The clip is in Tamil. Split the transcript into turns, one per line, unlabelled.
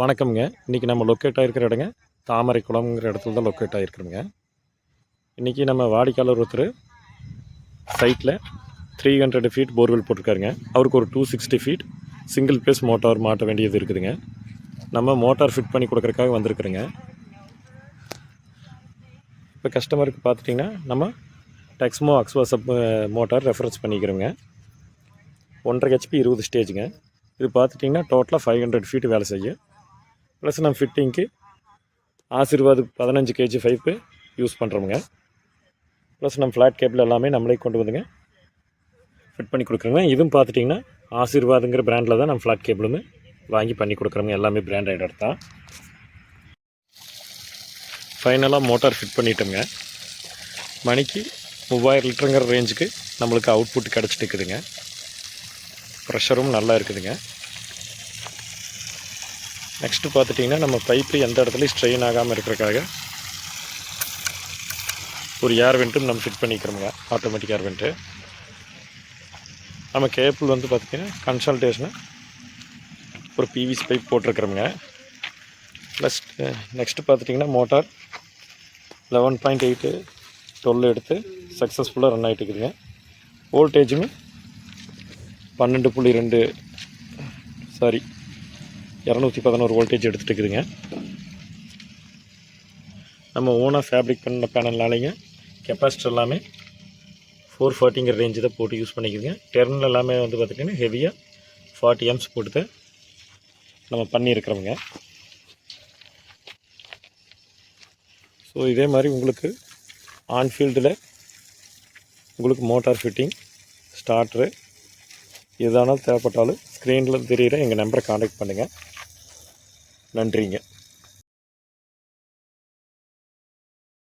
வணக்கம்ங்க. இன்றைக்கி நம்ம லொக்கேட் ஆகிருக்கிற இடங்க தாமரை குளம்ங்கிற இடத்துல தான் லொக்கேட் ஆகிருக்கிறோங்க. இன்றைக்கி நம்ம வாடிக்கையாளர் ஒருத்தர் சைட்டில் 300 ஃபீட் போர்வெல் போட்டிருக்காருங்க. அவருக்கு ஒரு 260 ஃபீட் சிங்கிள் பேஸ் மோட்டார் மாட்ட வேண்டியது இருக்குதுங்க. நம்ம மோட்டார் ஃபிட் பண்ணி கொடுக்குறதுக்காக வந்திருக்குறோங்க. இப்போ கஸ்டமருக்கு பார்த்துட்டிங்கன்னா நம்ம டெக்ஸ்மோ அக்ஸ்வா சப் மோட்டார் ரெஃபரன்ஸ் பண்ணிக்கிறோங்க. 1.5 HP 20 ஸ்டேஜுங்க. இது பார்த்துட்டிங்கன்னா டோட்டலாக 500 ஃபீட் வேலை செய்யும். ப்ளஸ் நம்ம ஃபிட்டிங்க்கு ஆசீர்வாத் 15 kg பைப்பு யூஸ் பண்ணுறோமுங்க. ப்ளஸ் நம்ம ஃப்ளாட் கேபிள் எல்லாமே நம்மளே கொண்டு வந்துங்க ஃபிட் பண்ணி கொடுக்குறோங்க. இதுவும் பார்த்துட்டிங்கன்னா ஆசீர்வாதுங்கிற பிராண்டில் தான் நம்ம ஃப்ளாட் கேபிளுமே வாங்கி பண்ணி கொடுக்குறோங்க. எல்லாமே பிராண்டட் எடுத்தால் ஃபைனலாக மோட்டார் ஃபிட் பண்ணிட்டோங்க. மணிக்கு 3000 லிட்டருங்கிற ரேஞ்சுக்கு நம்மளுக்கு அவுட்புட் கிடச்சிட்டு இருக்குதுங்க. ப்ரெஷரும் நல்லா இருக்குதுங்க. நெக்ஸ்ட்டு பார்த்துட்டிங்கன்னா நம்ம பைப்பு எந்த இடத்துலையும் ஸ்ட்ரெயின் ஆகாமல் இருக்கிறக்காக ஒரு ஏர் வெண்ட்டும் நம்ம ஃபிட் பண்ணிக்கிறோங்க. ஆட்டோமேட்டிக் ஏர் வெண்ட்டு. நம்ம கேபிள் வந்து பார்த்திங்கன்னா கன்சல்டேஷனு ஒரு பிவிசி பைப் போட்டிருக்கிறோங்க. ப்ளஸ் நெக்ஸ்ட்டு பார்த்துட்டிங்கன்னா மோட்டார் 11.8 12 எடுத்து சக்ஸஸ்ஃபுல்லாக ரன் ஆகிட்டு இருக்குதுங்க. வோல்டேஜுமே 211 வோல்டேஜ் எடுத்துகிட்டு இருக்குதுங்க. நம்ம ஓனாக ஃபேப்ரிக் பண்ண பேனல்னாலேங்க கெப்பாசிட்டர் எல்லாமே 440ங்கிற ரேஞ்சு தான் போட்டு யூஸ் பண்ணிக்கிறோங்க. டெர்மினல் எல்லாமே வந்து பார்த்திங்கன்னா ஹெவியாக 40 amps போட்டு தான் நம்ம பண்ணியிருக்கிறோங்க. ஸோ இதே மாதிரி உங்களுக்கு ஆன்ஃபீல்டில் உங்களுக்கு மோட்டார் ஃபிட்டிங் ஸ்டார்ட்ரு எதானாலும் தேவைப்பட்டாலும் ஸ்க்ரீனில் தெரிகிற எங்கள் நம்பரை காண்டாக்ட் பண்ணுங்கள். நன்றிங்க.